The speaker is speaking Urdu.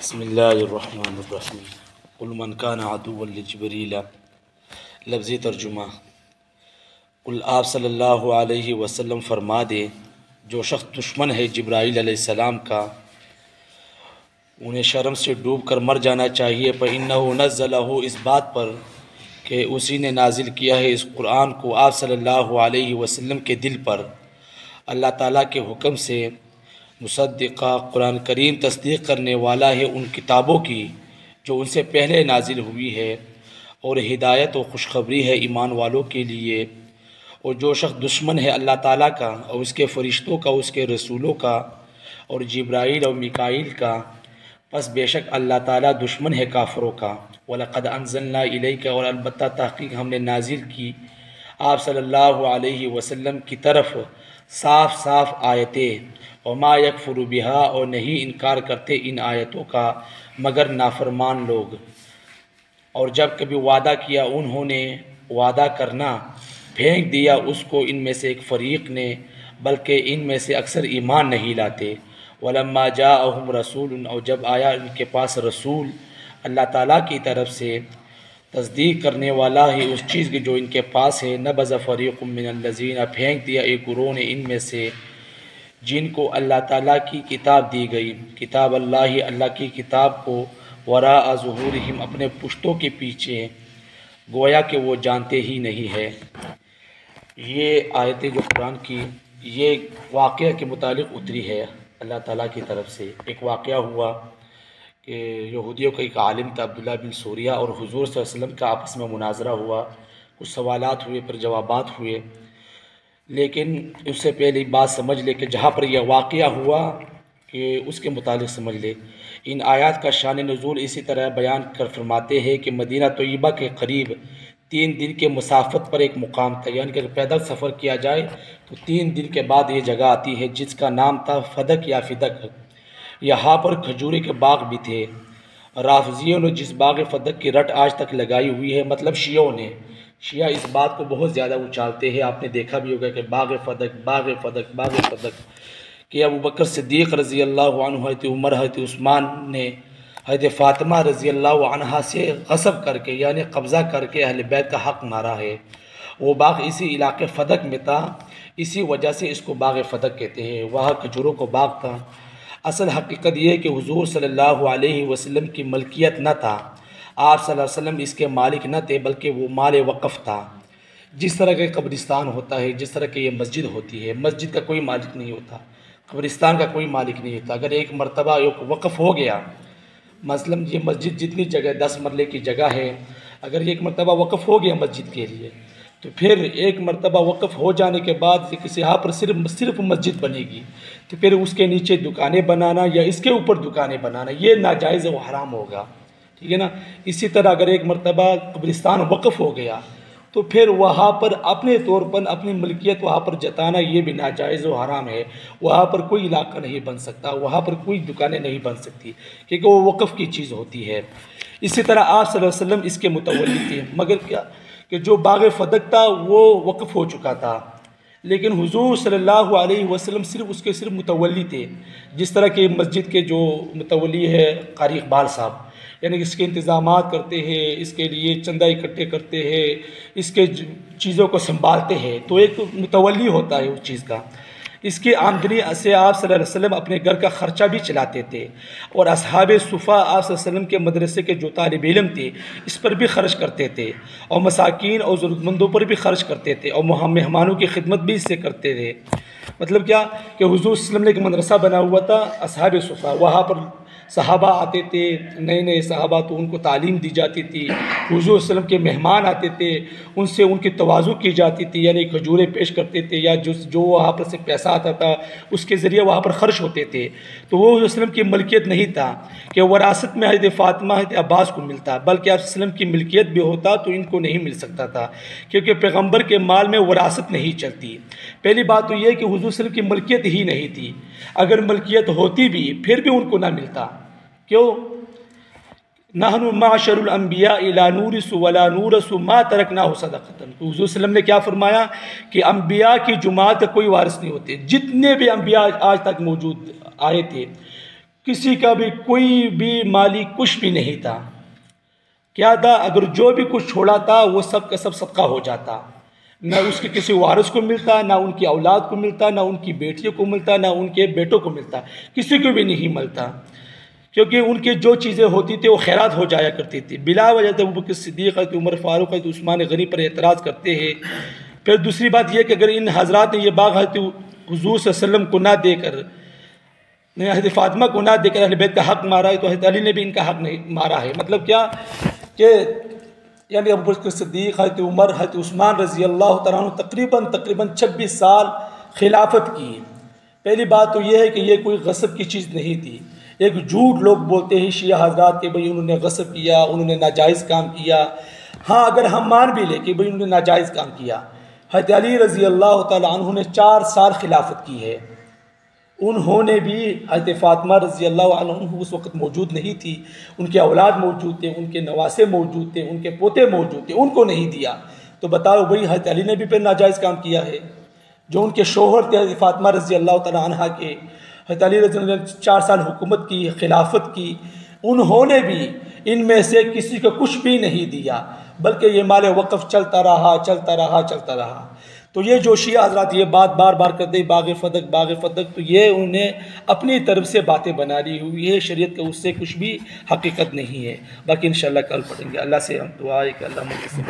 بسم اللہ الرحمن الرحیم قل من کان عدوا لجبریل لفظی ترجمہ قل آپ صلی اللہ علیہ وسلم فرما دے جو شخص دشمن ہے جبرائیل علیہ السلام کا انہیں شرم سے ڈوب کر مر جانا چاہیے فَإِنَّهُ نَزَّلَهُ اس بات پر کہ اسی نے نازل کیا ہے اس قرآن کو آپ صلی اللہ علیہ وسلم کے دل پر اللہ تعالیٰ کے حکم سے مصدقہ قرآن کریم تصدیق کرنے والا ہے ان کتابوں کی جو ان سے پہلے نازل ہوئی ہے اور ہدایت و خوشخبری ہے ایمان والوں کے لیے۔ اور جو شخص دشمن ہے اللہ تعالیٰ کا اور اس کے فرشتوں کا اس کے رسولوں کا اور جبرائیل اور میکائیل کا پس بے شک اللہ تعالیٰ دشمن ہے کافروں کا۔ وَلَقَدْ أَنزَلْنَا إِلَيْكَ اور البتہ تحقیق ہم نے نازل کی آپ صلی اللہ علیہ وسلم کی طرف صاف صاف آیتیں وَمَا يَكْفُرُ بِهَا اور نہیں انکار کرتے ان آیتوں کا مگر نافرمان لوگ۔ اور جب کبھی وعدہ کیا انہوں نے وعدہ کرنا پھینک دیا اس کو ان میں سے ایک فریق نے بلکہ ان میں سے اکثر ایمان نہیں لاتے۔ وَلَمَّا جَاءَهُمْ رَسُولٌ اور جب آیا ان کے پاس رسول اللہ تعالیٰ کی طرف سے تصدیق کرنے والا ہے اس چیز کی جو ان کے پاس ہے نَبَذَ فَرِيقٌ مِّنَ الَّذِينَ پھینک دیا ایک گروہ نے ان میں سے جن کو اللہ تعالیٰ کی کتاب دی گئی کتاب اللہ کی کتاب کو وراء ظہورہم اپنے پشتوں کے پیچھے گویا کہ وہ جانتے ہی نہیں ہے۔ یہ آیتیں جو قرآن کی یہ واقعہ کے متعلق اتری ہے اللہ تعالیٰ کی طرف سے۔ ایک واقعہ ہوا کہ یہودیوں کا ایک عالم تھا عبداللہ بن سوریہ اور حضور صلی اللہ علیہ وسلم کا آپس میں مناظرہ ہوا، کچھ سوالات ہوئے پھر جوابات ہوئے، لیکن اس سے پہلے بات سمجھ لے کہ جہاں پر یہ واقعہ ہوا کہ اس کے متعلق سمجھ لے۔ ان آیات کا شان نزول اسی طرح بیان کر فرماتے ہیں کہ مدینہ طیبہ کے قریب 3 دن کے مسافت پر ایک مقام تھا، یعنی کہ اگر پیدل سفر کیا جائے تو 3 دن کے بعد یہ جگہ آتی ہے جس کا نام تھا فدق یا فدق۔ یہاں پر کھجورے کے باغ بھی تھے۔ رافضیوں نے جس باغ فدق کی رٹ آج تک لگائی ہوئی ہے، مطلب شیعہ اس بات کو بہت زیادہ اچھالتے ہیں، آپ نے دیکھا بھی ہوگا کہ باغ فدق کہ ابوبکر صدیق رضی اللہ عنہ، حضرت عمر، حضرت عثمان نے حضرت فاطمہ رضی اللہ عنہا سے غصب کر کے یعنی قبضہ کر کے اہل بیت کا حق مارا ہے۔ وہ باغ اسی علاقے فدق میں تھا، اسی وجہ سے اس کو باغ فدق کہتے ہیں۔ وہاں کھجوروں کو باغ تھا۔ اصل حقیقت یہ ہے کہ حضور صلی اللہ علیہ وسلم کی ملکیت نہ تھا، آپ صلی اللہ علیہ وسلم اس کے مالک نہ تھے بلکہ وہ مال وقف تھا۔ جس طرح کا قبرستان ہوتا ہے، جس طرح کی یہ مسجد ہوتی ہے، مسجد کا کوئی مالک نہیں ہوتا، قبرستان کا کوئی مالک نہیں ہوتا۔ اگر ایک مرتبہ ایک وقف ہو گیا، مثلا یہ مسجد جتنی جگہ 10 مرلے کی جگہ ہے، اگر ایک مرتبہ وقف ہو گیا مسجد کے لیے تو پھر ایک مرتبہ وقف ہو جانے کے بعد کسی یہاں پر صرف مسجد بنے گی تو پھر اس کے نیچے دکانیں بنانا یا اس کے اوپر دکانیں بنانا یہ ناجائز و حرام ہوگا، ٹھیک ہے نا۔ اسی طرح اگر ایک مرتبہ قبرستان وقف ہو گیا تو پھر وہاں پر اپنے طور پر اپنی ملکیت وہاں پر جتانا یہ بھی ناجائز و حرام ہے۔ وہاں پر کوئی علاقہ نہیں بن سکتا، وہاں پر کوئی دکانیں نہیں بن سکتی کیونکہ وہ وقف کی چیز ہوتی ہے۔ اسی طرح آپ صلی اللہ علیہ وسلم اس کے متولی تھے، مگر کیا کہ جو باغ فدق تھا وہ وقف ہو چکا تھا، لیکن حضور صلی اللہ علیہ وسلم صرف متولی تھے۔ جس طرح کہ مسجد کے جو متولی ہے قاری اقبال صاحب، یعنی اس کے انتظامات کرتے ہیں، اس کے لیے چندہ اکٹھے کرتے ہیں، اس کے چیزوں کو سنبھالتے ہیں، تو ایک متولی ہوتا ہے اس چیز کا۔ اس کی آمدنی سے آپ صلی اللہ علیہ وسلم اپنے گھر کا خرچہ بھی چلاتے تھے اور اصحاب صفہ آپ صلی اللہ علیہ وسلم کے مدرسے کے جو طالب علم تھے اس پر بھی خرچ کرتے تھے اور مساکین اور ضرورت مندوں پر بھی خرچ کرتے تھے اور مہمانوں کی خدمت بھی اس سے کرتے تھے۔ مطلب کیا کہ حضور صلی اللہ علیہ وسلم نے ایک مدرسہ بنا ہوا تھا اصحاب صفہ، وہاں پر صحابہ آتے تھے، نئے صحابہ تو ان کو تعلیم دی جاتی تھی، حضور صلی اللہ علیہ وسلم کے مہمان آتے تھے، ان سے ان کی تواضع کی جاتی تھی، یعنی کھجوریں پیش کرتے تھے یا جو وہاں پر سے پیسہ آتا تھا اس کے ذریعے وہاں پر خرچ ہوتے تھے۔ تو وہ حضور صلی اللہ علیہ وسلم کی ملکیت نہیں تھا کہ وراثت میں حضرت فاطمہ حضرت عباس کو ملتا، بلکہ آپ صلی اللہ علیہ وسلم کی ملکیت بھی ہوتا تو ان کو نہیں مل سکتا تھا، کیونکہ پیغمبر کے مال میں وراثت نہیں چلتی۔ پہلی بات تو یہ کہ حضور صلی اللہ علیہ وسلم کی ملکیت ہی نہیں تھی، اگر ملکیت ہوتی بھی پھر بھی ان کو نہ ملتا۔ کیوں؟ نحن معاشر الانبیاء لا نورث ولا نورث ما ترکناہ صدقۃ۔ حضور صلی اللہ علیہ وسلم نے کیا فرمایا کہ انبیاء کی جماعت کا کوئی وارث نہیں ہوتے، جتنے بھی انبیاء آج تک موجود آئے تھے کسی کا بھی کوئی بھی مالی کچھ بھی نہیں تھا. کیا تھا؟ اگر جو بھی کچھ چھوڑا تھا وہ سب کا سب صدقہ ہو جاتا. نہ اس کے کسی وارث کو ملتا، نہ ان کی اولاد کو ملتا، نہ ان کی بیٹیوں کو ملتا، نہ ان کے بیٹوں کو ملتا، کسی کو بھی نہیں ملتا. کیونکہ ان کی جو چیزیں ہوتی تھیں وہ خیرات ہو جایا کرتی تھی. بلا وجہ سے ابوبکر صدیق حضرت عمر فاروق حضرت عثمان غنی پر اعتراض کرتے ہیں. پھر دوسری بات یہ کہ اگر ان حضرات نے یہ باغ حضرت حضور صلی اللہ علیہ وسلم کو نہ دے کر، حضرت فاطمہ کو نہ دے کر اہل بیت کا حق مارا ہے، تو حضرت علی نے بھی ان کا حق نہیں مارا ہے. مطلب کیا کہ یعنی ابوبکر صدیق، حضرت عمر، حضرت عثمان رضی اللہ تعالیٰ عنہ تقریباً 26 سال خلافت کی. پہلی بات تو یہ ہے کہ یہ کوئی غصب کی چیز نہیں تھی. ایک جھوٹ لوگ بولتے ہیں شیعہ حضرات کہ بھئی انہوں نے غصب کیا، انہوں نے ناجائز کام کیا. ہاں اگر ہم مان بھی لیں کہ بھئی انہوں نے ناجائز کام کیا، حضرت علی رضی اللہ تعالیٰ عنہ نے 4 سال خلافت کی ہے. انہوں نے بھی، حضرت فاطمہ رضی اللہ عنہ اس وقت موجود نہیں تھی، ان کے اولاد موجود تھے، ان کے نواسے موجود تھے، ان کے پوتے موجود تھے، ان کو نہیں دیا. تو بتاؤ بھئی حضرت علی نے بھی پھر ناجائز کام کیا ہے. جو ان کے شوہر تھے حضرت فاطمہ رضی اللہ تعالیٰ عنہ کے، حضرت علی رضی اللہ عنہ نے 4 سال حکومت کی، خلافت کی، انہوں نے بھی ان میں سے کسی کو کچھ بھی نہیں دیا، بلکہ یہ مال وقف چلتا رہا چلتا رہا چلتا رہا. تو یہ جو شیعہ حضرات یہ بات بار بار کرتے ہیں باغ فدق باغ فدق، تو یہ انہوں نے اپنی طرف سے باتیں بنا لی ہوئی ہے. شریعت کا اس سے کچھ بھی حقیقت نہیں ہے. باقی انشاءاللہ کل پڑھیں گے. اللہ سے ہم دعا ہے کہ اللہ مجھے سے